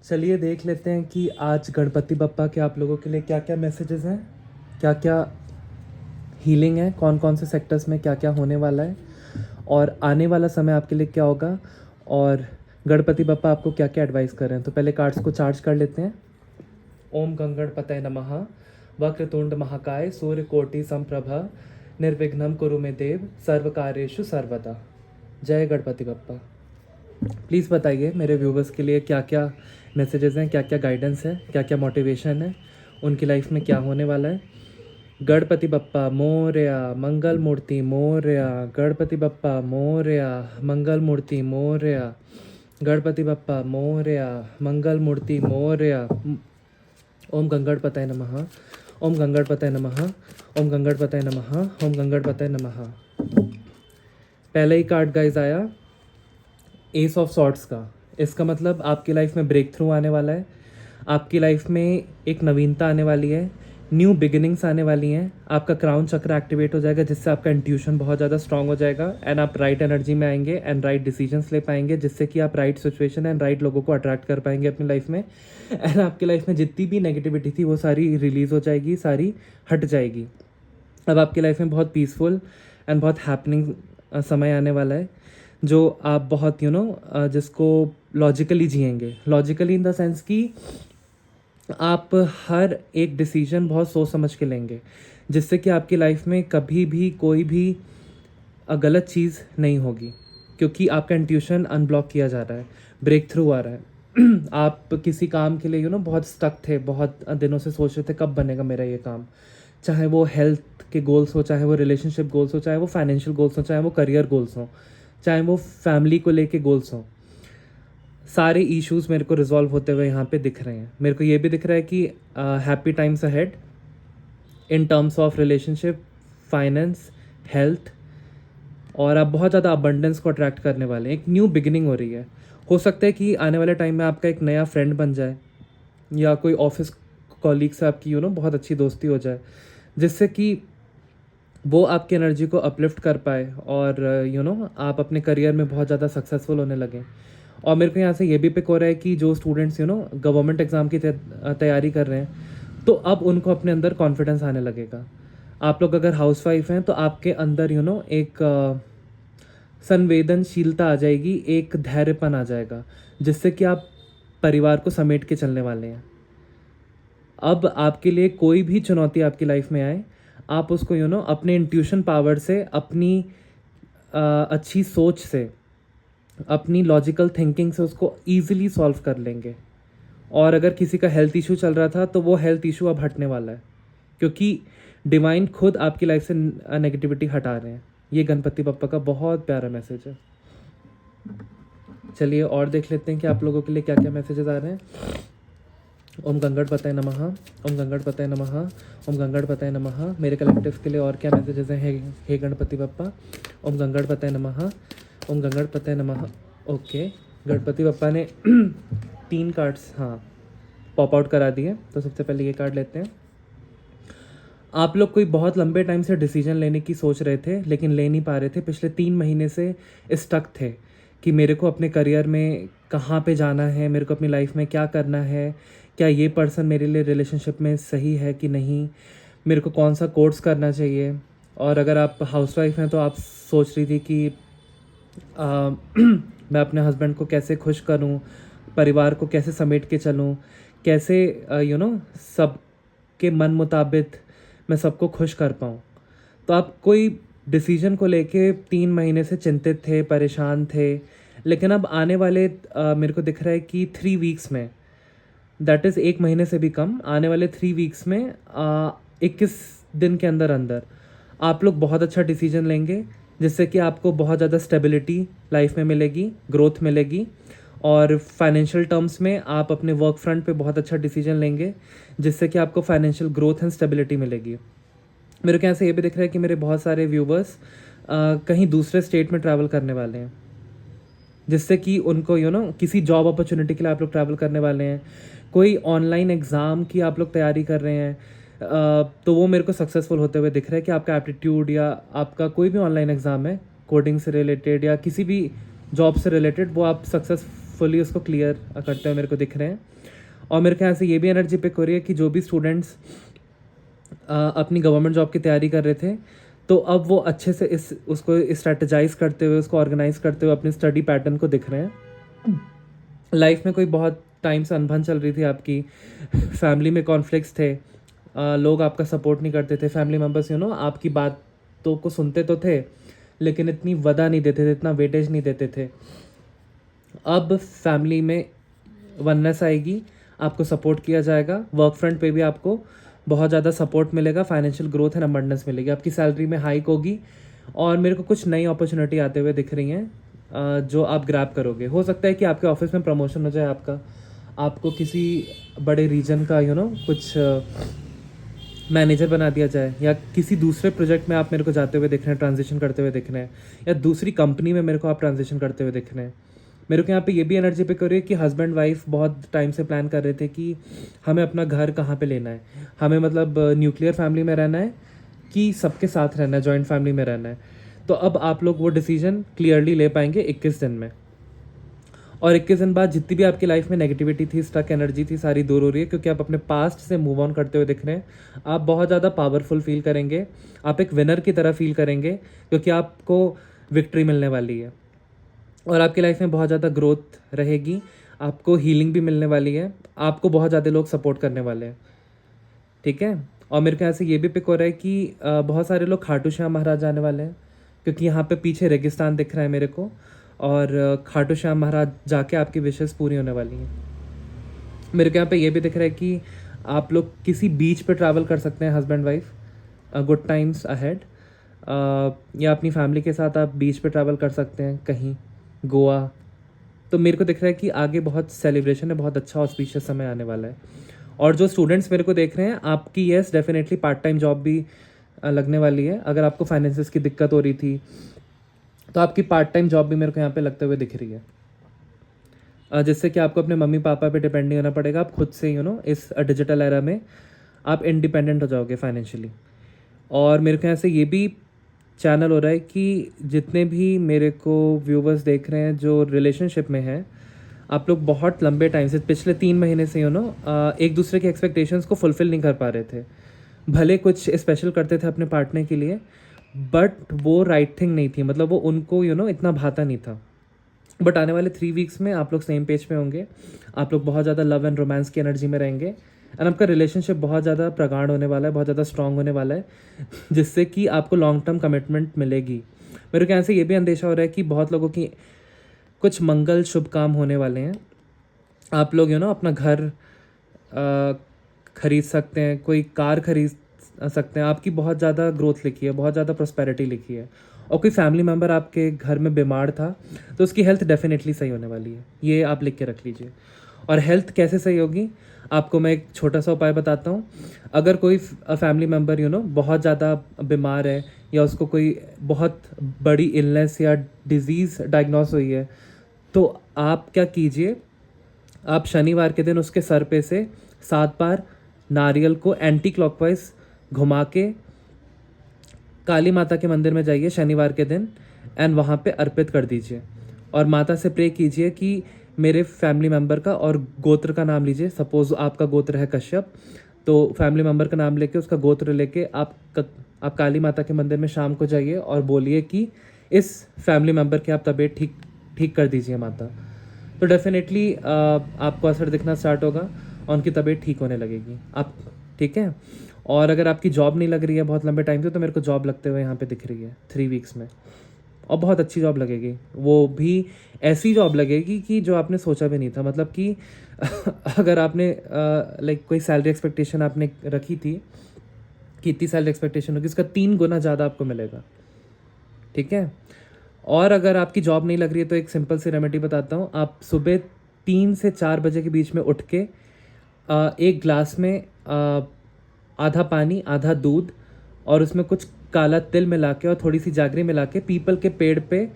चलिए देख लेते हैं कि आज गणपति बप्पा के आप लोगों के लिए क्या क्या मैसेजेस हैं, क्या क्या हीलिंग है, कौन कौन से सेक्टर्स में क्या क्या होने वाला है और आने वाला समय आपके लिए क्या होगा और गणपति बप्पा आपको क्या क्या एडवाइस कर रहे हैं। तो पहले कार्ड्स को चार्ज कर लेते हैं। ओम गंगणपतये नमः। वक्रतुंड महाकाय सूर्यकोटि संप्रभा निर्विघ्नं कुरु मे देव सर्वकार्येषु सर्वदा। जय गणपति बप्पा। प्लीज़ बताइए मेरे व्यूवर्स के लिए क्या क्या मैसेजेस हैं, क्या क्या गाइडेंस है, क्या क्या मोटिवेशन है, उनकी लाइफ में क्या होने वाला है। गणपति बप्पा मोरया, मंगल मूर्ति मोरया। गणपति बप्पा मोरया, मंगल मूर्ति मोरया। गणपति बप्पा मोरया, मंगल मूर्ति मोरया। ओम गंगणपतये नमः। ओम गंगणपतये नमः। ओम गंगणपतये नमः। ओम गंगणपतये नमः। पहला ही कार्ड गाइज आया एस ऑफ सॉर्ट्स का। इसका मतलब आपकी लाइफ में ब्रेक थ्रू आने वाला है, आपकी लाइफ में एक नवीनता आने वाली है, न्यू बिगिनिंग्स आने वाली हैं। आपका क्राउन चक्र एक्टिवेट हो जाएगा जिससे आपका इंट्यूशन बहुत ज़्यादा स्ट्रांग हो जाएगा एंड आप राइट एनर्जी में आएंगे एंड राइट डिसीजंस ले पाएंगे जिससे कि आप राइट सिचुएशन एंड राइट लोगों को अट्रैक्ट कर पाएंगे अपनी लाइफ में। एंड आपकी लाइफ में जितनी भी नेगेटिविटी थी वो सारी रिलीज़ हो जाएगी, सारी हट जाएगी। अब आपकी लाइफ में बहुत पीसफुल एंड बहुत हैपनिंग समय आने वाला है जो आप बहुत जिसको लॉजिकली जिएंगे। लॉजिकली इन द सेंस कि आप हर एक डिसीजन बहुत सोच समझ के लेंगे जिससे कि आपकी लाइफ में कभी भी कोई भी गलत चीज़ नहीं होगी क्योंकि आपका इंट्यूशन अनब्लॉक किया जा रहा है, ब्रेक थ्रू आ रहा है। आप किसी काम के लिए बहुत स्टक थे, बहुत दिनों से सोच रहे थे कब बनेगा मेरा ये काम, चाहे वो हेल्थ के गोल्स हो, चाहे वो रिलेशनशिप गोल्स हो, चाहे वो फाइनेंशियल गोल्स हो, चाहे वो करियर गोल्स हो, चाहे वो फैमिली को लेके गोल्स हो। सारे इश्यूज मेरे को रिजॉल्व होते हुए यहाँ पे दिख रहे हैं। मेरे को ये भी दिख रहा है कि happy times ahead in terms of relationship, finance, health, और आप बहुत ज़्यादा अबंडेंस को अट्रैक्ट करने वाले हैं। एक न्यू बिगिनिंग हो रही है। हो सकता है कि आने वाले टाइम में आपका एक नया फ्रेंड बन जाए या कोई ऑफिस कॉलीग से आपकी बहुत अच्छी दोस्ती हो जाए जिससे कि वो आपकी एनर्जी को अपलिफ्ट कर पाए और आप अपने करियर में बहुत ज़्यादा सक्सेसफुल होने लगें। और मेरे को यहाँ से ये भी पिक हो रहा है कि जो स्टूडेंट्स गवर्नमेंट एग्ज़ाम की तैयारी कर रहे हैं तो अब उनको अपने अंदर कॉन्फिडेंस आने लगेगा। आप लोग अगर हाउसवाइफ हैं तो आपके अंदर एक संवेदनशीलता आ जाएगी, एक धैर्यपन आ जाएगा जिससे कि आप परिवार को समेट के चलने वाले हैं। अब आपके लिए कोई भी चुनौती आपकी लाइफ में आए, आप उसको अपने इंट्यूशन पावर से, अपनी अच्छी सोच से, अपनी लॉजिकल थिंकिंग से उसको ईजिली सॉल्व कर लेंगे। और अगर किसी का हेल्थ इशू चल रहा था तो वो हेल्थ इशू अब हटने वाला है क्योंकि डिवाइन खुद आपकी लाइफ से नेगेटिविटी हटा रहे हैं। ये गणपति बप्पा का बहुत प्यारा मैसेज है। चलिए और देख लेते हैं कि आप लोगों के लिए क्या क्या मैसेजेस आ रहे हैं। ओम गंगणपतये नमः। ओम गंगणपतये नमः। ओम गंगणपतये नमः। मेरे कलेक्टिव्स के लिए और क्या मैसेजेस हैं हे गणपति बप्पा। ओम गंगणपतये नमः। ओम गंगणपतये नमः। ओके, गणपति बप्पा ने 3 कार्ड्स पॉप आउट करा दिए। तो सबसे पहले ये कार्ड लेते हैं। आप लोग कोई बहुत लंबे टाइम से डिसीजन लेने की सोच रहे थे लेकिन ले नहीं पा रहे थे। पिछले 3 महीने से स्टक थे कि मेरे को अपने करियर में कहाँ पे जाना है, मेरे को अपनी लाइफ में क्या करना है, क्या ये पर्सन मेरे लिए रिलेशनशिप में सही है कि नहीं, मेरे को कौन सा कोर्स करना चाहिए। और अगर आप हाउसवाइफ हैं तो आप सोच रही थी कि मैं अपने हस्बैंड को कैसे खुश करूं, परिवार को कैसे समेट के चलूं, कैसे सबके मन मुताबिक मैं सबको खुश कर पाऊं। तो आप कोई डिसीजन को लेके 3 महीने से चिंतित थे, परेशान थे, लेकिन अब आने वाले मेरे को दिख रहा है कि 3 वीक्स में, दैट इज़ 1 महीने से भी कम, आने वाले 3 वीक्स में 21 दिन के अंदर अंदर आप लोग बहुत अच्छा डिसीजन लेंगे जिससे कि आपको बहुत ज़्यादा स्टेबिलिटी लाइफ में मिलेगी, ग्रोथ मिलेगी। और फाइनेंशियल टर्म्स में आप अपने वर्क फ्रंट पे बहुत अच्छा डिसीजन लेंगे जिससे कि आपको फाइनेंशियल ग्रोथ एंड स्टेबिलिटी मिलेगी। मेरे को यहाँ से ये भी दिख रहा है कि मेरे बहुत सारे व्यूवर्स कहीं दूसरे स्टेट में ट्रैवल करने वाले हैं जिससे कि उनको किसी जॉब अपॉर्चुनिटी के लिए आप लोग ट्रैवल करने वाले हैं। कोई ऑनलाइन एग्ज़ाम की आप लोग तैयारी कर रहे हैं तो वो मेरे को सक्सेसफुल होते हुए दिख रहा है कि आपका एप्टीट्यूड या आपका कोई भी ऑनलाइन एग्ज़ाम है कोडिंग से रिलेटेड या किसी भी जॉब से रिलेटेड, वो आप सक्सेस फुली उसको क्लियर करते हुए मेरे को दिख रहे हैं। और मेरे ख्याल से ये भी एनर्जी पिक हो रही है कि जो भी स्टूडेंट्स अपनी गवर्नमेंट जॉब की तैयारी कर रहे थे, तो अब वो अच्छे से इस उसको स्ट्रेटजाइज करते हुए, उसको ऑर्गेनाइज करते हुए अपने स्टडी पैटर्न को दिख रहे हैं। लाइफ में कोई बहुत टाइम से अनबन चल रही थी आपकी, फैमिली में कॉन्फ्लिक्ट्स थे, लोग आपका सपोर्ट नहीं करते थे, फैमिली मेम्बर्स आपकी बातों को सुनते तो थे लेकिन इतनी वदा नहीं देते थे, इतना वेटेज नहीं देते थे। अब फैमिली में वननेस आएगी, आपको सपोर्ट किया जाएगा, वर्क फ्रंट पे भी आपको बहुत ज़्यादा सपोर्ट मिलेगा, फाइनेंशियल ग्रोथ एंड अबंडेंस मिलेगी, आपकी सैलरी में हाइक होगी और मेरे को कुछ नई अपॉर्चुनिटी आते हुए दिख रही हैं जो आप ग्रैब करोगे। हो सकता है कि आपके ऑफिस में प्रमोशन हो जाए आपका, आपको किसी बड़े रीजन का कुछ मैनेजर बना दिया जाए, या किसी दूसरे प्रोजेक्ट में आप मेरे को जाते हुए दिख रहे हैं, ट्रांजिशन करते हुए दिख रहे हैं, या दूसरी कंपनी में मेरे को आप ट्रांजिशन करते हुए दिख रहे हैं। मेरे को यहाँ पे ये भी एनर्जी पिक हो रही है कि हस्बैंड वाइफ बहुत टाइम से प्लान कर रहे थे कि हमें अपना घर कहाँ पे लेना है, हमें मतलब न्यूक्लियर फैमिली में रहना है कि सबके साथ रहना है, जॉइंट फैमिली में रहना है। तो अब आप लोग वो डिसीजन क्लियरली ले पाएंगे 21 दिन में। और 21 दिन बाद जितनी भी आपकी लाइफ में नेगेटिविटी थी, स्टक एनर्जी थी, सारी दूर हो रही है, क्योंकि आप अपने पास्ट से मूव ऑन करते हुए दिख रहे हैं। आप बहुत ज़्यादा पावरफुल फील करेंगे, आप एक विनर की तरह फील करेंगे, क्योंकि आपको विक्ट्री मिलने वाली है और आपकी लाइफ में बहुत ज़्यादा ग्रोथ रहेगी, आपको हीलिंग भी मिलने वाली है, आपको बहुत ज़्यादा लोग सपोर्ट करने वाले हैं। ठीक है। और मेरे ख्याल से ये भी पिक हो रहा है कि बहुत सारे लोग खाटू श्याम महाराज आने वाले हैं, क्योंकि यहाँ पे पीछे रेगिस्तान दिख रहा है मेरे को, और खाटू श्याम महाराज जाके आपकी विशेष पूरी होने वाली हैं। मेरे को यहाँ पे ये भी दिख रहा है कि आप लोग किसी बीच पे ट्रैवल कर सकते हैं, husband wife, good times ahead, या अपनी फैमिली के साथ आप बीच पे ट्रैवल कर सकते हैं कहीं, गोवा। तो मेरे को दिख रहा है कि आगे बहुत सेलिब्रेशन है, बहुत अच्छा ऑस्पिशियस समय आने वाला है। और जो स्टूडेंट्स मेरे को देख रहे हैं, आपकी yes definitely part time job भी लगने वाली है। अगर आपको फाइनेंसिस की दिक्कत हो रही थी तो आपकी पार्ट टाइम जॉब भी मेरे को यहाँ पे लगते हुए दिख रही है, जिससे कि आपको अपने मम्मी पापा पे डिपेंड नहीं होना पड़ेगा। आप खुद से इस डिजिटल एरा में आप इंडिपेंडेंट हो जाओगे फाइनेंशियली। और मेरे को यहाँ से ये भी चैनल हो रहा है कि जितने भी मेरे को व्यूवर्स देख रहे हैं जो रिलेशनशिप में हैं, आप लोग बहुत लंबे टाइम से, पिछले 3 महीने से एक दूसरे के एक्सपेक्टेशंस को फुलफ़िल नहीं कर पा रहे थे। भले कुछ स्पेशल करते थे अपने पार्टनर के लिए, बट वो राइट थिंग नहीं थी, मतलब वो उनको इतना भाता नहीं था। बट आने वाले 3 वीक्स में आप लोग सेम पेज पे होंगे, आप लोग बहुत ज़्यादा लव एंड रोमांस की एनर्जी में रहेंगे, एंड आपका रिलेशनशिप बहुत ज़्यादा प्रगाढ़ होने वाला है, बहुत ज़्यादा स्ट्रांग होने वाला है, जिससे कि आपको लॉन्ग टर्म कमिटमेंट मिलेगी। मेरे ख्याल से ये भी अंदेशा हो रहा है कि बहुत लोगों की कुछ मंगल शुभ काम होने वाले हैं। आप लोग अपना घर खरीद सकते हैं, कोई कार खरीद सकते हैं, आपकी बहुत ज़्यादा ग्रोथ लिखी है, बहुत ज़्यादा प्रॉस्पेरिटी लिखी है। और कोई फैमिली मेम्बर आपके घर में बीमार था तो उसकी हेल्थ डेफिनेटली सही होने वाली है, ये आप लिख के रख लीजिए। और हेल्थ कैसे सही होगी, आपको मैं एक छोटा सा उपाय बताता हूँ। अगर कोई फैमिली मेम्बर बहुत ज़्यादा बीमार है, या उसको कोई बहुत बड़ी इलनेस या डिजीज़ डायग्नोस हुई है, तो आप क्या कीजिए, आप शनिवार के दिन उसके सर पे से 7 बार नारियल को एंटी क्लॉकवाइज घुमा के काली माता के मंदिर में जाइए शनिवार के दिन, एंड वहाँ पे अर्पित कर दीजिए। और माता से प्रे कीजिए कि मेरे फैमिली मेम्बर का और गोत्र का नाम लीजिए। सपोज़ आपका गोत्र है कश्यप, तो फैमिली मेम्बर का नाम लेके, उसका गोत्र लेके आप काली माता के मंदिर में शाम को जाइए और बोलिए कि इस फैमिली मेम्बर की आप तबीयत ठीक कर दीजिए माता। तो डेफिनेटली आपको असर दिखना स्टार्ट होगा और उनकी तबीयत ठीक होने लगेगी। आप ठीक है। और अगर आपकी जॉब नहीं लग रही है बहुत लंबे टाइम से, तो मेरे को जॉब लगते हुए यहाँ पे दिख रही है 3 वीक्स में, और बहुत अच्छी जॉब लगेगी। वो भी ऐसी जॉब लगेगी कि जो आपने सोचा भी नहीं था, मतलब कि अगर आपने लाइक कोई सैलरी एक्सपेक्टेशन आपने रखी थी कि इतनी सैलरी एक्सपेक्टेशन होगी, इसका 3 गुना ज़्यादा आपको मिलेगा। ठीक है। और अगर आपकी जॉब नहीं लग रही है तो एक सिंपल सी रेमेडी बताता हूँ। आप सुबह 3 से 4 बजे के बीच में उठ के एक ग्लास में आधा पानी आधा दूध और उसमें कुछ काला तिल मिला के और थोड़ी सी जागरी मिला के पीपल के पेड़ पे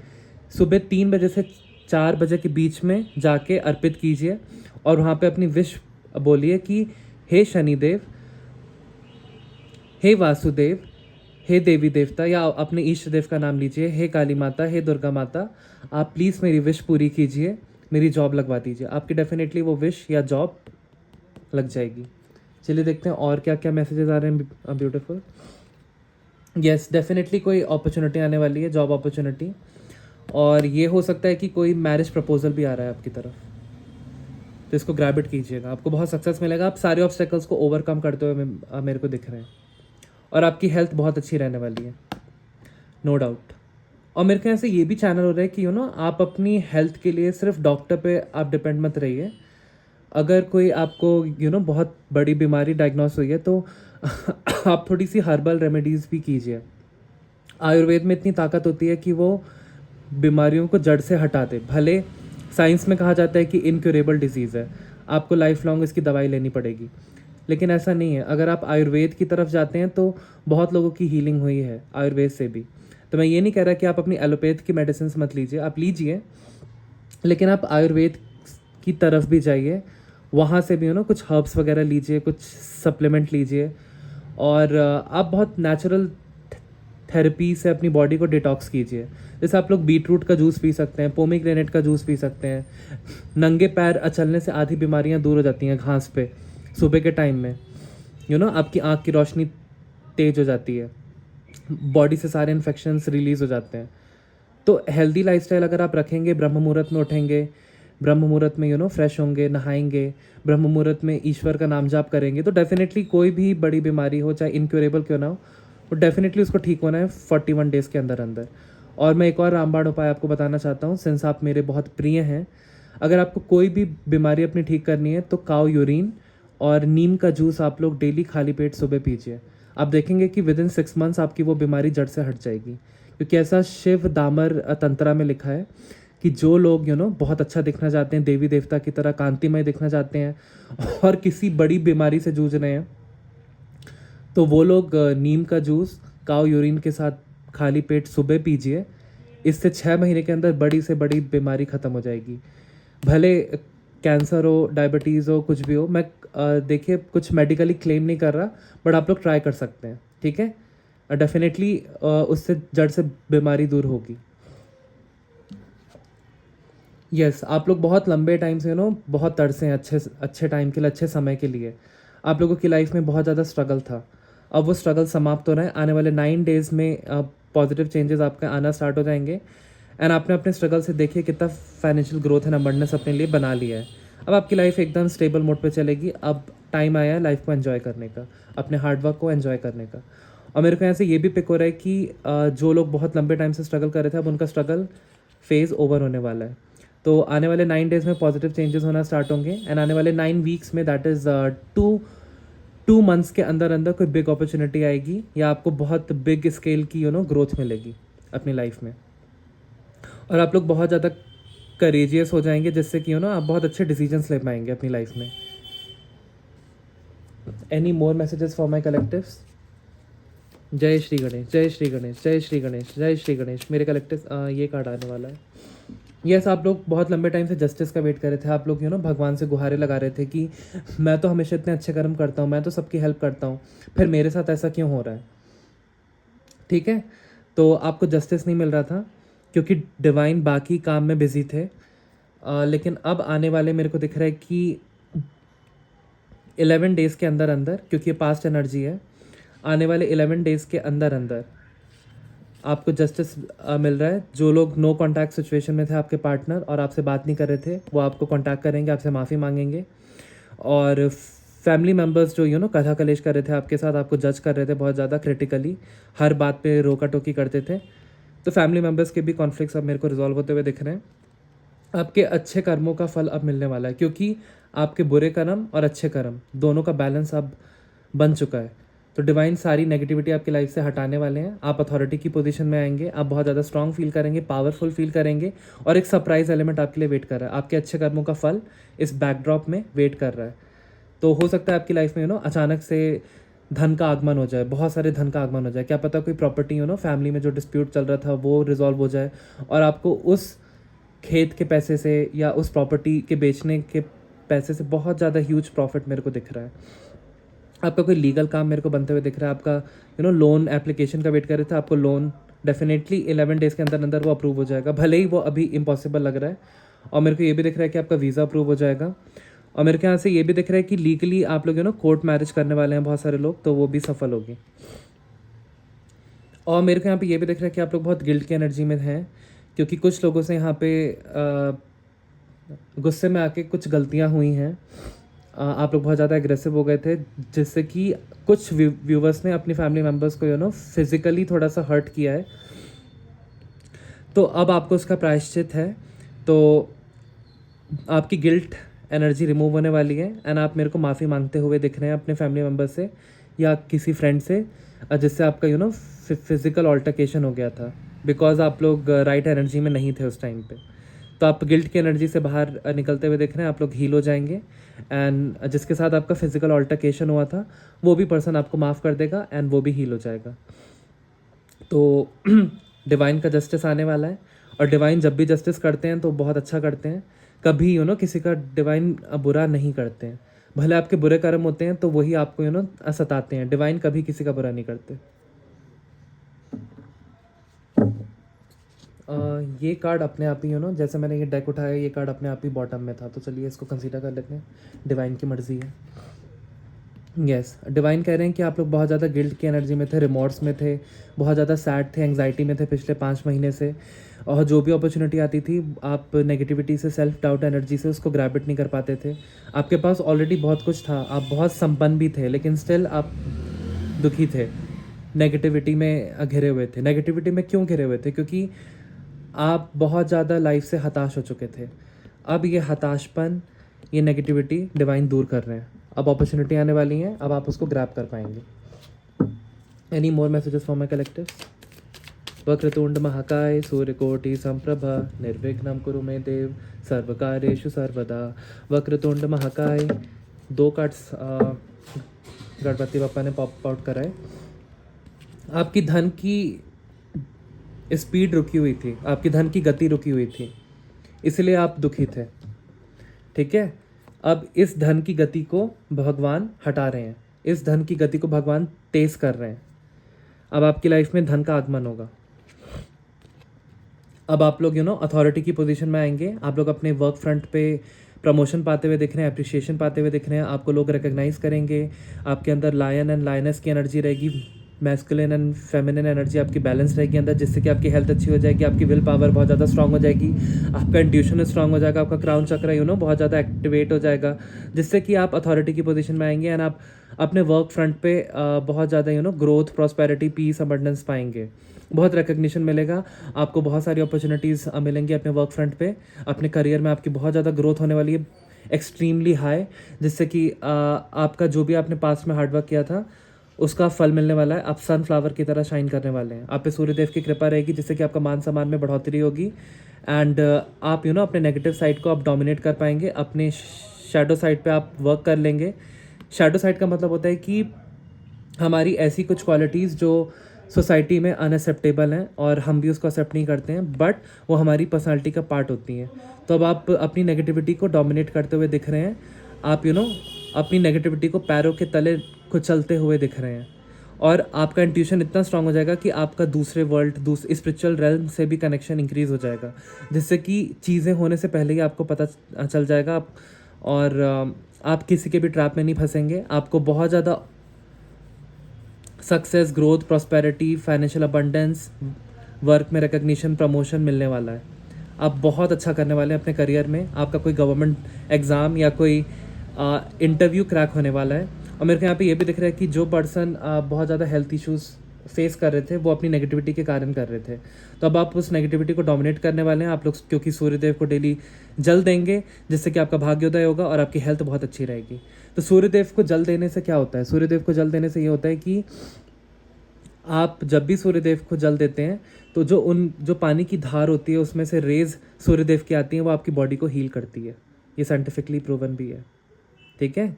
सुबह 3 बजे से 4 बजे के बीच में जाके अर्पित कीजिए। और वहाँ पे अपनी विश बोलिए कि हे शनिदेव, हे वासुदेव, हे देवी देवता, या अपने इष्ट देव का नाम लीजिए, हे काली माता, हे दुर्गा माता, आप प्लीज़ मेरी विश पूरी कीजिए। मेरी जॉब लगवा दीजिए, आपकी डेफिनेटली वो विश या जॉब लग जाएगी। चलिए देखते हैं और क्या क्या मैसेजेस आ रहे हैं। ब्यूटीफुल, यस डेफिनेटली कोई अपॉर्चुनिटी आने वाली है, जॉब अपॉर्चुनिटी, और ये हो सकता है कि कोई मैरिज प्रपोजल भी आ रहा है आपकी तरफ, तो इसको ग्रैब इट कीजिएगा, आपको बहुत सक्सेस मिलेगा। आप सारे ऑब्स्टेकल्स को ओवरकम करते हुए मेरे को दिख रहे हैं, और आपकी हेल्थ बहुत अच्छी रहने वाली है, नो डाउट। और मेरे ख्याल से ये भी चैनल हो रहा है कि आप अपनी हेल्थ के लिए सिर्फ डॉक्टर पे आप डिपेंड मत रहिए। अगर कोई आपको बहुत बड़ी बीमारी डायग्नोस हुई है तो आप थोड़ी सी हर्बल रेमेडीज़ भी कीजिए। आयुर्वेद में इतनी ताकत होती है कि वो बीमारियों को जड़ से हटा दे। भले साइंस में कहा जाता है कि इनक्योरेबल डिजीज़ है, आपको लाइफ लॉन्ग इसकी दवाई लेनी पड़ेगी, लेकिन ऐसा नहीं है। अगर आप आयुर्वेद की तरफ जाते हैं तो बहुत लोगों की हीलिंग हुई है आयुर्वेद से भी। तो मैं ये नहीं कह रहा कि आप अपनी एलोपैथ की मेडिसिन मत लीजिए, आप लीजिए, लेकिन आप आयुर्वेद की तरफ भी जाइए, वहाँ से भी कुछ हर्ब्स वगैरह लीजिए, कुछ सप्लीमेंट लीजिए, और आप बहुत नेचुरल थेरेपी से अपनी बॉडी को डिटॉक्स कीजिए। जैसे आप लोग बीटरूट का जूस पी सकते हैं, पोमीग्रेनेट का जूस पी सकते हैं। नंगे पैर चलने से आधी बीमारियां दूर हो जाती हैं घास पे सुबह के टाइम में। आपकी आँख की रोशनी तेज हो जाती है, बॉडी से सारे इन्फेक्शंस रिलीज़ हो जाते हैं। तो हेल्दी लाइफस्टाइल अगर आप रखेंगे, ब्रह्म मुहूर्त में उठेंगे, ब्रह्म मुहूर्त में फ्रेश होंगे, नहाएंगे, ब्रह्म मुहूर्त में ईश्वर का नाम जाप करेंगे, तो डेफिनेटली कोई भी बड़ी बीमारी हो, चाहे इनक्योरेबल क्यों ना हो, वो डेफिनेटली उसको ठीक होना है 41 डेज़ के अंदर अंदर। और मैं एक और रामबाण उपाय आपको बताना चाहता हूँ, सिंस आप मेरे बहुत प्रिय हैं। अगर आपको कोई भी बीमारी अपनी ठीक करनी है तो काऊ यूरिन और नीम का जूस आप लोग डेली खाली पेट सुबह पीजिए। आप देखेंगे कि विद इन 6 मंथ्स आपकी वो बीमारी जड़ से हट जाएगी, क्योंकि ऐसा शिव दामर तंत्रा में लिखा है कि जो लोग बहुत अच्छा दिखना चाहते हैं, देवी देवता की तरह कांतिमय दिखना चाहते हैं और किसी बड़ी बीमारी से जूझ रहे हैं, तो वो लोग नीम का जूस काऊ यूरिन के साथ खाली पेट सुबह पीजिए। इससे 6 महीने के अंदर बड़ी से बड़ी बीमारी ख़त्म हो जाएगी। भले कैंसर हो, डायबिटीज़ हो, कुछ भी हो। मैं देखिए कुछ मेडिकली क्लेम नहीं कर रहा, बट आप लोग ट्राई कर सकते हैं, ठीक है। डेफिनेटली उससे जड़ से बीमारी दूर होगी। यस आप लोग बहुत लंबे टाइम से बहुत तरसे हैं अच्छे टाइम के लिए, अच्छे समय के लिए। आप लोगों की लाइफ में बहुत ज़्यादा स्ट्रगल था, अब वो स्ट्रगल समाप्त हो रहा है। आने वाले 9 डेज़ में पॉजिटिव चेंजेस आपका आना स्टार्ट हो जाएंगे। एंड आपने अपने स्ट्रगल से देखिए कितना फाइनेंशियल ग्रोथ एंड अबंडेंस अपने लिए बना लिया है। अब आपकी लाइफ एकदम स्टेबल मोड पे चलेगी। अब टाइम आया है लाइफ को एंजॉय करने का, अपने हार्डवर्क को एंजॉय करने का। और मेरे को यहाँ से ये भी पिक हो रहा है कि जो लोग बहुत लंबे टाइम से स्ट्रगल कर रहे थे, अब उनका स्ट्रगल फेज़ ओवर होने वाला है। तो आने वाले 9 डेज़ में पॉजिटिव चेंजेस होना स्टार्ट होंगे। एंड आने वाले 9 वीक्स में, दैट इज़ 2 मंथ्स के अंदर अंदर कोई बिग अपॉर्चुनिटी आएगी, या आपको बहुत बिग स्केल की ग्रोथ मिलेगी अपनी लाइफ में। और आप लोग बहुत ज़्यादा करेजियस हो जाएंगे, जिससे कि आप बहुत अच्छे डिसीजंस ले पाएंगे अपनी लाइफ में। Any more messages for my collectives? जय श्री गणेश, जय श्री गणेश, जय श्री गणेश, जय श्री गणेश। मेरे कलेक्टिव ये कार्ड आने वाला है। यस आप लोग बहुत लंबे टाइम से जस्टिस का वेट कर रहे थे। आप लोग भगवान से गुहारे लगा रहे थे कि मैं तो हमेशा इतने अच्छे कर्म करता हूँ, मैं तो सबकी हेल्प करता हूँ, फिर मेरे साथ ऐसा क्यों हो रहा है, ठीक है। तो आपको जस्टिस नहीं मिल रहा था क्योंकि डिवाइन बाकी काम में बिजी थे। लेकिन अब आने वाले मेरे को दिख रहा है कि 11 डेज़ के अंदर अंदर, क्योंकि ये पास्ट एनर्जी है, आने वाले 11 डेज़ के अंदर अंदर आपको जस्टिस मिल रहा है। जो लोग नो कॉन्टैक्ट सिचुएशन में थे, आपके पार्टनर, और आपसे बात नहीं कर रहे थे, वो आपको कॉन्टैक्ट करेंगे, आपसे माफ़ी मांगेंगे। और फैमिली मेम्बर्स जो कथा कलेश कर रहे थे आपके साथ, आपको जज कर रहे थे बहुत ज़्यादा क्रिटिकली, हर बात पे रोका टोकी करते थे, तो फैमिली मेम्बर्स के भी कॉन्फ्लिक्ट्स अब मेरे को रिजॉल्व होते हुए दिख रहे हैं। आपके अच्छे कर्मों का फल अब मिलने वाला है, क्योंकि आपके बुरे कर्म और अच्छे कर्म दोनों का बैलेंस अब बन चुका है। तो डिवाइन सारी नेगेटिविटी आपकी लाइफ से हटाने वाले हैं। आप अथॉरिटी की पोजीशन में आएंगे, आप बहुत ज़्यादा स्ट्रांग फील करेंगे, पावरफुल फील करेंगे, और एक सरप्राइज एलिमेंट आपके लिए वेट कर रहा है। आपके अच्छे कर्मों का फल इस बैकड्रॉप में वेट कर रहा है। तो हो सकता है आपकी लाइफ में अचानक से धन का आगमन हो जाए, बहुत सारे धन का आगमन हो जाए। क्या पता कोई प्रॉपर्टी फैमिली में जो डिस्प्यूट चल रहा था वो रिजॉल्व हो जाए, और आपको उस खेत के पैसे से या उस प्रॉपर्टी के बेचने के पैसे से बहुत ज़्यादा ह्यूज प्रॉफिट मेरे को दिख रहा है। आपका कोई लीगल काम मेरे को बनते हुए दिख रहा है। आपका लोन एप्लीकेशन का वेट कर रहे थे, आपको लोन डेफिनेटली 11 डेज़ के अंदर अंदर वो अप्रूव हो जाएगा, भले ही वो अभी इम्पॉसिबल लग रहा है। और मेरे को ये भी दिख रहा है कि आपका वीज़ा अप्रूव हो जाएगा। और मेरे को यहाँ से ये भी दिख रहा है कि लीगली आप लोग कोर्ट मैरिज करने वाले हैं बहुत सारे लोग, तो वो भी सफल होगी। और मेरे को यहाँ पे ये भी दिख रहा है कि आप लोग बहुत गिल्ट की एनर्जी में हैं, क्योंकि कुछ लोगों से यहाँ पे गुस्से में आके कुछ गलतियाँ हुई हैं। आप लोग बहुत ज़्यादा एग्रेसिव हो गए थे, जिससे कि कुछ व्यूवर्स ने अपनी फैमिली मेम्बर्स को फिज़िकली थोड़ा सा हर्ट किया है। तो अब आपको उसका प्रायश्चित है। तो आपकी गिल्ट एनर्जी रिमूव होने वाली है एंड आप मेरे को माफ़ी मांगते हुए दिख रहे हैं अपने फैमिली मेम्बर से या किसी फ्रेंड से, जिससे आपका फिज़िकल ऑल्टरकेशन हो गया था, बिकॉज आप लोग राइट एनर्जी में नहीं थे उस टाइम पे। तो आप गिल्ट की एनर्जी से बाहर निकलते हुए दिख रहे हैं, आप लोग हील हो जाएंगे एंड जिसके साथ आपका फिज़िकल ऑल्टरकेशन हुआ था वो भी पर्सन आपको माफ़ कर देगा एंड वो भी हील हो जाएगा। तो डिवाइन का जस्टिस आने वाला है, और डिवाइन जब भी जस्टिस करते हैं तो बहुत अच्छा करते हैं। कभी किसी का डिवाइन बुरा नहीं करते हैं। भले आपके बुरे कर्म होते हैं तो वही आपको सताते हैं। डिवाइन कभी किसी का बुरा नहीं करते। ये कार्ड अपने आप ही जैसे मैंने ये डेक उठाया, ये कार्ड अपने आप ही बॉटम में था, तो चलिए इसको कंसीडर कर लेते हैं। डिवाइन की मर्जी है। यस, डिवाइन कह रहे हैं कि आप लोग बहुत ज़्यादा गिल्ट की एनर्जी में थे, रिमोर्स में थे, बहुत ज़्यादा सैड थे, एंग्जाइटी में थे पिछले 5 महीने से। और जो भी अपॉर्चुनिटी आती थी आप नेगेटिविटी से, सेल्फ डाउट एनर्जी से उसको ग्रैब इट नहीं कर पाते थे। आपके पास ऑलरेडी बहुत कुछ था, आप बहुत संपन्न भी थे, लेकिन स्टिल आप दुखी थे, नेगेटिविटी में घिरे हुए थे। नेगेटिविटी में क्यों घिरे हुए थे? क्योंकि आप बहुत ज़्यादा लाइफ से हताश हो चुके थे। अब ये हताशपन, ये नेगेटिविटी डिवाइन दूर कर रहे हैं। अब अपॉर्चुनिटी आने वाली हैं, अब आप उसको ग्रैब कर पाएंगे। Any more messages for my collective? वक्रतुंड महाकाय सूर्यकोटि संप्रभा निर्विघ्नं कुरु मे देव सर्वकार्येषु सर्वदा। वक्रतुंड महाकाय 2 कार्ड्स गणपति बप्पा ने पॉप आउट कराए। आपकी धन की स्पीड रुकी हुई थी, आपकी धन की गति रुकी हुई थी, इसलिए आप दुखी थे। ठीक है, अब इस धन की गति को भगवान हटा रहे हैं, इस धन की गति को भगवान तेज कर रहे हैं। अब आपकी लाइफ में धन का आगमन होगा। अब आप लोग अथॉरिटी की पोजीशन में आएंगे। आप लोग अपने वर्क फ्रंट पे प्रमोशन पाते हुए दिख रहे हैं, अप्रिशिएशन पाते हुए दिख रहे हैं। आपको लोग रिकग्नाइज करेंगे। आपके अंदर लायन एंड लायनेस की एनर्जी रहेगी, मैस्कुलिन एंड फेमिनिन एनर्जी आपकी बैलेंस रहेगी अंदर, जिससे कि आपकी हेल्थ अच्छी हो जाएगी, आपकी विल पावर बहुत ज़्यादा स्ट्रांग हो जाएगी, आपका इंट्यूशन स्ट्रांग हो जाएगा, आपका क्राउन चक्र बहुत ज़्यादा एक्टिवेट हो जाएगा, जिससे कि आप अथॉरिटी की पोजीशन में आएंगे एंड आप अपने वर्क फ्रंट पे बहुत ज़्यादा ग्रोथ, प्रॉस्पेरिटी, पीस, अबंडेंस पाएंगे। बहुत रिकग्निशन मिलेगा आपको, बहुत सारी अपॉर्चुनिटीज़ मिलेंगी अपने वर्क फ्रंट पे। अपने करियर में आपकी बहुत ज़्यादा ग्रोथ होने वाली है, एक्सट्रीमली हाई, जिससे कि आपका जो भी आपने पास्ट में हार्डवर्क किया था उसका फल मिलने वाला है। आप सनफ्लावर की तरह शाइन करने वाले हैं। आप पे सूर्यदेव की कृपा रहेगी, जिससे कि आपका मान सम्मान में बढ़ोतरी होगी एंड आप अपने नेगेटिव साइड को आप डोमिनेट कर पाएंगे। अपने शैडो साइड पे आप वर्क कर लेंगे। शैडो साइड का मतलब होता है कि हमारी ऐसी कुछ क्वालिटीज़ जो सोसाइटी में अनएक्सेप्टेबल हैं और हम भी उसको एक्सेप्ट नहीं करते हैं, बट वो हमारी पर्सनालिटी का पार्ट होती हैं। तो अब आप अपनी नेगेटिविटी को डोमिनेट करते हुए दिख रहे हैं। आप अपनी नेगेटिविटी को पैरों के तले कुचलते हुए दिख रहे हैं, और आपका इंट्यूशन इतना स्ट्रांग हो जाएगा कि आपका दूसरे वर्ल्ड, दूसरे स्पिरिचुअल रेल्म से भी कनेक्शन इंक्रीज हो जाएगा, जिससे कि चीज़ें होने से पहले ही आपको पता चल जाएगा आप, और आप किसी के भी ट्रैप में नहीं फंसेंगे। आपको बहुत ज़्यादा success, growth, prosperity, financial abundance, work में रिकग्निशन, प्रमोशन मिलने वाला है। आप बहुत अच्छा करने वाले हैं अपने करियर में। आपका कोई गवर्नमेंट एग्ज़ाम या कोई इंटरव्यू क्रैक होने वाला है। और मेरे को यहाँ पे ये भी दिख रहा है कि जो पर्सन बहुत ज़्यादा हेल्थ इश्यूज़ फेस कर रहे थे वो अपनी नेगेटिविटी के कारण कर रहे थे, तो अब आप उस नेगेटिविटी को डोमिनेट करने वाले हैं आप लोग, क्योंकि सूर्यदेव को डेली जल देंगे, जिससे कि आपका भाग्योदय होगा और आपकी हेल्थ बहुत अच्छी रहेगी। तो सूर्यदेव को जल देने से क्या होता है? सूर्यदेव को जल देने से ये होता है कि आप जब भी सूर्यदेव को जल देते हैं तो जो पानी की धार होती है उसमें से रेज सूर्यदेव की आती हैं, वो आपकी बॉडी को हील करती है। ये साइंटिफिकली प्रूवन भी है। ठीक है,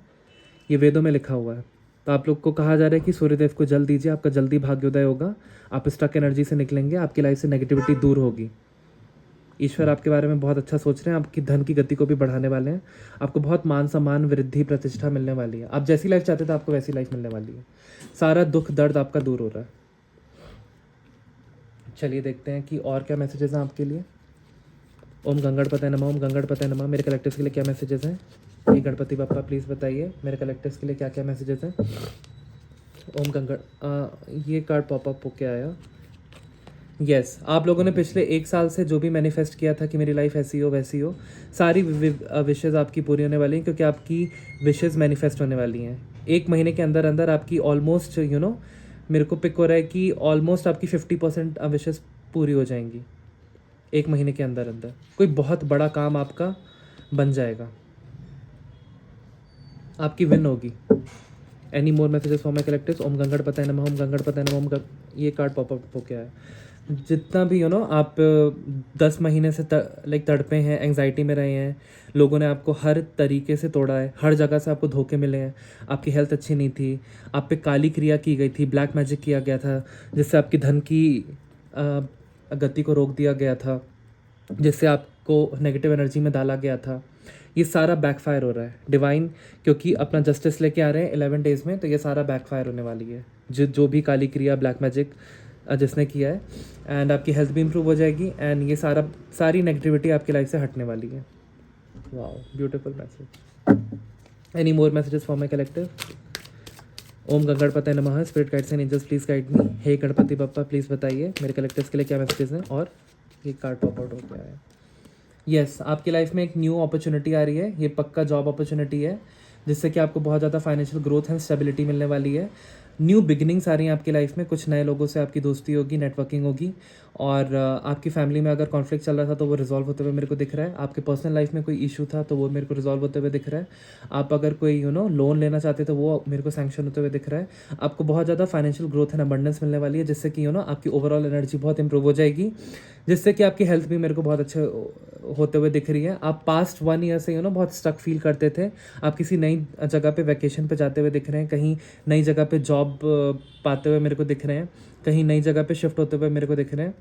ये वेदों में लिखा हुआ है। तो आप लोग को कहा जा रहा है कि सूर्यदेव को जल दीजिए, आपका जल्दी भाग्योदय होगा, आप स्टक एनर्जी से निकलेंगे, आपकी लाइफ से नेगेटिविटी दूर होगी। ईश्वर आपके बारे में बहुत अच्छा सोच रहे हैं, आपकी धन की गति को भी बढ़ाने वाले हैं, आपको बहुत मान सम्मान, वृद्धि, प्रतिष्ठा मिलने वाली है। आप जैसी लाइफ चाहते थे आपको वैसी लाइफ मिलने वाली है। सारा दुख दर्द आपका दूर हो रहा है। चलिए देखते हैं कि और क्या मैसेजेस हैं आपके लिए। ओम गंगणपतये नमः, ओम गंगणपतये नमः। मेरे कलेक्टर्स के लिए क्या मैसेजेस हैं? हे गणपति बप्पा प्लीज़ बताइए मेरे कलेक्टर्स के लिए क्या क्या मैसेजेस हैं? ओम ये कार्ड पॉपअप होके आया। यस आप लोगों ने पिछले 1 साल से जो भी मैनिफेस्ट किया था कि मेरी लाइफ ऐसी हो वैसी हो, सारी विशेज़ आपकी पूरी होने वाली हैं, क्योंकि आपकी विशेज़ मैनिफेस्ट होने वाली हैं 1 महीने के अंदर अंदर। आपकी ऑलमोस्ट मेरे को पिक हो रहा है कि ऑलमोस्ट आपकी 50% विशेज़ पूरी हो जाएंगी 1 महीने के अंदर अंदर। कोई बहुत बड़ा काम आपका बन जाएगा, आपकी विन होगी। Any more messages for my collectors? ओम गंगणपतये नमः, ओम गंगणपतये नमः, ये कार्ड पॉपअप हो क्या है? जितना भी आप 10 महीने से तड़पे हैं, एंग्जाइटी में रहे हैं, लोगों ने आपको हर तरीके से तोड़ा है, हर जगह से आपको धोखे मिले हैं, आपकी हेल्थ अच्छी नहीं थी, आप पे काली क्रिया की गई थी, ब्लैक मैजिक किया गया था, जिससे आपकी धन की गति को रोक दिया गया था, जिससे आपको नेगेटिव एनर्जी में डाला गया था। ये सारा बैकफायर हो रहा है डिवाइन, क्योंकि अपना जस्टिस लेके आ रहे हैं 11 डेज़ में, तो ये सारा बैकफायर होने वाली है। जो भी काली क्रिया ब्लैक मैजिक जिसने किया है, एंड आपकी हेल्थ भी इंप्रूव हो जाएगी, एंड ये सारी नेगेटिविटी आपकी लाइफ से हटने वाली है। Wow beautiful message. Any more messages for my collective? ओम गंगणपतये नमः, spirit guides and angels please guide me. हे गणपति बप्पा प्लीज़ बताइए मेरे कलेक्टिव्स के लिए क्या मैसेजेस हैं? और ये कार्ड पॉप आउट हो गया है। यस आपकी लाइफ में एक न्यू अपॉर्चुनिटी आ रही है, ये पक्का जॉब अपॉर्चुनिटी है, जिससे कि आपको बहुत ज़्यादा फाइनेंशियल ग्रोथ एंड स्टेबिलिटी मिलने वाली है। न्यू बिगिनिंग्स आ रही हैं आपकी लाइफ में, कुछ नए लोगों से आपकी दोस्ती होगी, नेटवर्किंग होगी, और आपकी फैमिली में अगर कॉन्फ्लिक्ट चल रहा था तो वो रिजॉल्व होते हुए मेरे को दिख रहा है। आपके पर्सनल लाइफ में कोई इशू था तो वो मेरे को रिजॉल्व होते हुए दिख रहा है। आप अगर कोई लोन लेना चाहते तो वो मेरे को सैंक्शन होते हुए दिख रहा है। आपको बहुत ज़्यादा फाइनेंशियल ग्रोथ एंड अबंडेंस मिलने वाली है, जिससे कि आपकी ओवरऑल एनर्जी बहुत इंप्रूव हो जाएगी, जिससे कि आपकी हेल्थ भी मेरे को बहुत अच्छे होते हुए दिख रही है। आप पास्ट 1 ईयर से बहुत स्टक फील करते थे, आप किसी नई जगह पे वैकेशन पे जाते हुए दिख रहे हैं, कहीं नई जगह पे जॉब पाते हुए मेरे को दिख रहे हैं, कहीं नई जगह पे शिफ्ट होते हुए मेरे को दिख रहे हैं।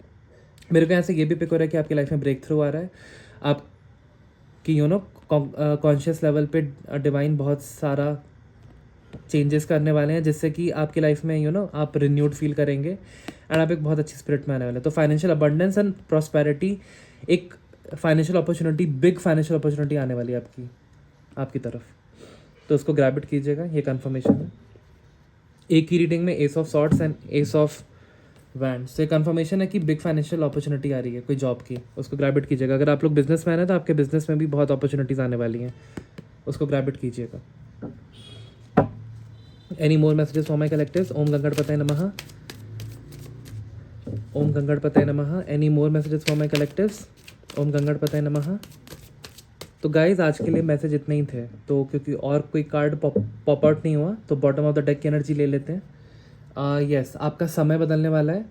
मेरे को यहाँ से ये भी पिक हो रहा है कि आपकी लाइफ में ब्रेक थ्रू आ रहा है, आपकी कॉन्शियस लेवल पे डिवाइन बहुत सारा चेंजेस करने वाले हैं, जिससे कि आपकी लाइफ में आप रिन्यूड फील करेंगे, एंड आप एक बहुत अच्छी स्पिरिट में आने वाले हैं। तो फाइनेंशियल अबंडेंस एंड प्रॉस्पेरिटी, एक financial opportunity, big financial opportunity आने वाली है आपकी तरफ, तो उसको ग्रैब इट कीजिएगा। ये कंफर्मेशन है। एक ही रीडिंग में S of swords and S of wands, तो ये कंफर्मेशन है कि बिग फाइनेंशियल अपॉर्चुनिटी आ रही है कोई जॉब की, उसको ग्रैब इट कीजिएगा। अगर आप लोग बिजनेस मैन हैं तो आपके बिजनेस में भी बहुत अपॉर्चुनिटीज़ आने वाली हैं, उसको ग्रैब इट कीजिएगा। Any more messages for my collectives? ओम गंगणपतये नमः, ओम गंगणपतये नमः। Any more messages for my collectives? ओम गंगणपतये नमः। तो गाइज आज के लिए मैसेज इतने ही थे, तो क्योंकि और कोई कार्ड पॉप आउट नहीं हुआ तो बॉटम ऑफ द डेक की एनर्जी ले लेते हैं। यस आपका समय बदलने वाला है,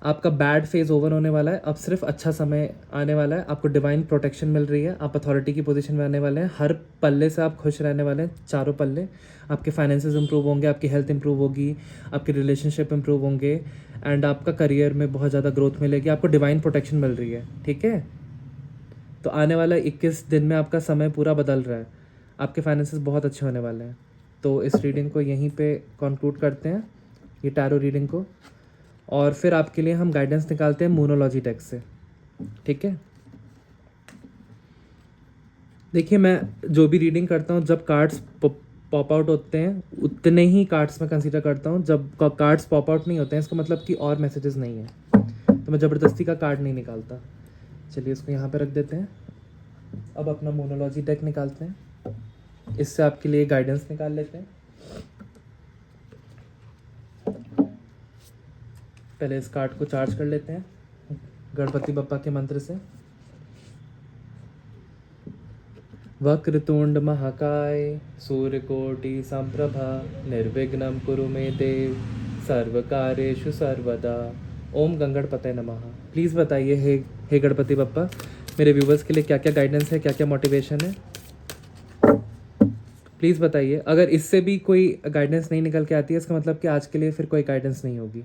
आपका बैड फेज ओवर होने वाला है, अब सिर्फ अच्छा समय आने वाला है, आपको डिवाइन प्रोटेक्शन मिल रही है, आप अथॉरिटी की पोजीशन में आने वाले हैं, हर पल्ले से आप खुश रहने वाले हैं, चारों पल्ले। आपके फाइनेंसेस इंप्रूव होंगे, आपकी हेल्थ इंप्रूव होगी, आपके रिलेशनशिप इंप्रूव होंगे, एंड आपका करियर में बहुत ज़्यादा ग्रोथ मिलेगी, आपको डिवाइन प्रोटेक्शन मिल रही है। ठीक है, तो आने वाला 21 दिन में आपका समय पूरा बदल रहा है, आपके फाइनेंसेस बहुत अच्छे होने वाले हैं। तो इस रीडिंग को यहीं पे कंक्लूड करते हैं, ये टैरो रीडिंग को, और फिर आपके लिए हम गाइडेंस निकालते हैं मूनोलॉजी डेक से। ठीक है, देखिए मैं जो भी रीडिंग करता हूँ, जब कार्ड्स पॉप आउट होते हैं उतने ही कार्ड्स मैं कंसीडर करता हूँ, जब कार्ड्स पॉप आउट नहीं होते हैं इसका मतलब कि और मैसेजेस नहीं है, तो मैं ज़बरदस्ती का कार्ड नहीं निकालता। चलिए इसको यहाँ पे रख देते हैं। अब अपना मोनोलॉजी डेक निकालते हैं, इससे आपके लिए गाइडेंस निकाल लेते हैं। पहले इस कार्ड को चार्ज कर लेते हैं गणपति बप्पा के मंत्र से। वक्रतुंड महाकाय सूर्यकोटि संप्रभा निर्विघ्नं कुरु मे देव सर्वकार्येषु सर्वदा। ओम गंगणपतये नमः। प्लीज़ बताइए हे गणपति बप्पा, मेरे व्यूवर्स के लिए क्या क्या गाइडेंस है, क्या क्या मोटिवेशन है, प्लीज़ बताइए। अगर इससे भी कोई गाइडेंस नहीं निकल के आती है इसका मतलब कि आज के लिए फिर कोई गाइडेंस नहीं होगी।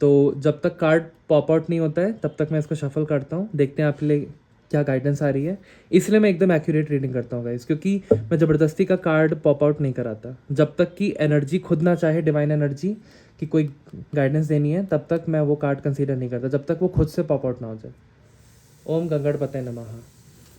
तो जब तक कार्ड पॉप आउट नहीं होता है तब तक मैं इसको शफल करता हूँ, देखते हैं आपके लिए क्या गाइडेंस आ रही है। इसलिए मैं एकदम एक्यूरेट रीडिंग करता हूँ गाइस, क्योंकि मैं ज़बरदस्ती का कार्ड पॉप आउट नहीं कराता। जब तक कि एनर्जी खुद ना चाहे, डिवाइन एनर्जी कि कोई गाइडेंस देनी है, तब तक मैं वो कार्ड कंसीडर नहीं करता, जब तक वो खुद से पॉप आउट ना हो जाए। ओम गंगणपतये नमः।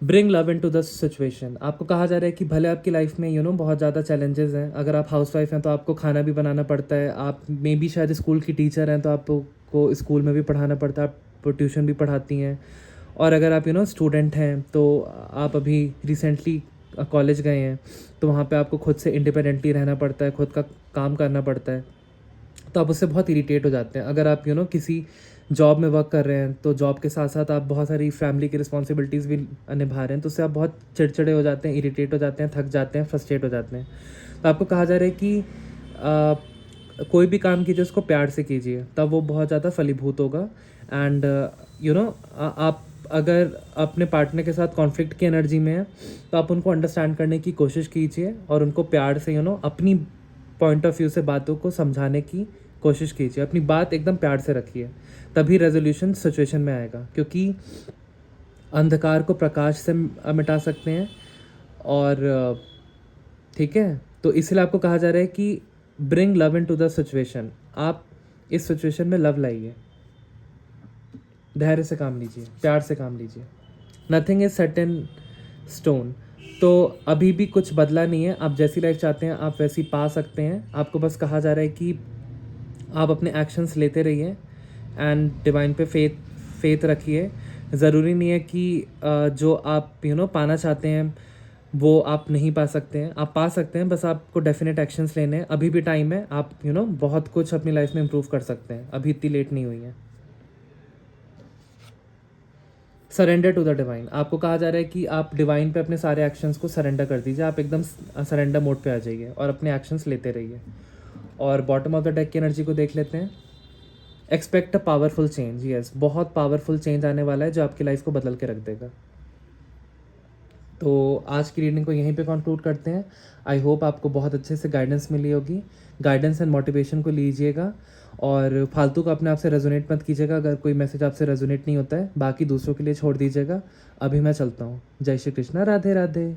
Bring love into the situation. आपको कहा जा रहा है कि भले आपकी लाइफ में बहुत ज़्यादा चैलेंजेस हैं। अगर आप हाउस वाइफ हैं तो आपको खाना भी बनाना पड़ता है, आप मे बी शायद स्कूल की टीचर हैं तो आपको स्कूल में भी पढ़ाना पड़ता है, आप ट्यूशन भी पढ़ाती हैं। और अगर आप स्टूडेंट हैं तो आप अभी रिसेंटली कॉलेज गए हैं, तो वहाँ पे आपको खुद से इंडिपेंडेंटली रहना पड़ता है, खुद का काम करना पड़ता है, तो आप उससे बहुत इरिटेट हो जाते हैं। अगर आप किसी जॉब में वर्क कर रहे हैं तो जॉब के साथ साथ आप बहुत सारी फैमिली की रिस्पॉन्सिबिलिटीज़ भी निभा रहे हैं, तो उससे आप बहुत चिड़चिड़े हो जाते हैं, इरिटेट हो जाते हैं, थक जाते हैं, फ्रस्ट्रेट हो जाते हैं। तो आपको कहा जा रहा है कि कोई भी काम कीजिए उसको प्यार से कीजिए, तब वो बहुत ज़्यादा फलीभूत होगा। एंड आप अगर अपने पार्टनर के साथ कॉन्फ्लिक्ट की एनर्जी में है तो आप उनको अंडरस्टैंड करने की कोशिश कीजिए और उनको प्यार से अपनी पॉइंट ऑफ व्यू से बातों को समझाने की कोशिश कीजिए। अपनी बात एकदम प्यार से रखिए, तभी रेजोल्यूशन सिचुएशन में आएगा। क्योंकि अंधकार को प्रकाश से मिटा सकते हैं। और ठीक है, तो इसलिए आपको कहा जा रहा है कि bring love into the situation. आप इस सिचुएशन में लव लाइए, धैर्य से काम लीजिए, प्यार से काम लीजिए। Nothing is set in stone. तो अभी भी कुछ बदला नहीं है, आप जैसी लाइफ चाहते हैं आप वैसी पा सकते हैं। आपको बस कहा जा रहा है कि आप अपने एक्शंस लेते रहिए एंड डिवाइन पे फेथ रखिए। ज़रूरी नहीं है कि जो आप पाना चाहते हैं वो आप नहीं पा सकते हैं, आप पा सकते हैं, बस आपको डेफिनेट एक्शंस लेने हैं। अभी भी टाइम है, आप बहुत कुछ अपनी लाइफ में इम्प्रूव कर सकते हैं, अभी इतनी लेट नहीं हुई है। Surrender to the divine. आपको कहा जा रहा है कि आप डिवाइन पे अपने सारे एक्शंस को सरेंडर कर दीजिए, आप एकदम सरेंडर मोड पे आ जाइए और अपने एक्शंस लेते रहिए। और बॉटम ऑफ द डेक की एनर्जी को देख लेते हैं। Expect a powerful change. Yes, बहुत पावरफुल चेंज आने वाला है जो आपकी लाइफ को बदल के रख देगा। तो आज की रीडिंग को यहीं पे कंक्लूड करते हैं। आई होप आपको बहुत अच्छे से गाइडेंस मिली होगी। गाइडेंस एंड मोटिवेशन को लीजिएगा और फालतू का अपने आप से रेजोनेट मत कीजिएगा। अगर कोई मैसेज आपसे रेजोनेट नहीं होता है, बाकी दूसरों के लिए छोड़ दीजिएगा। अभी मैं चलता हूँ। जय श्री कृष्णा, राधे राधे।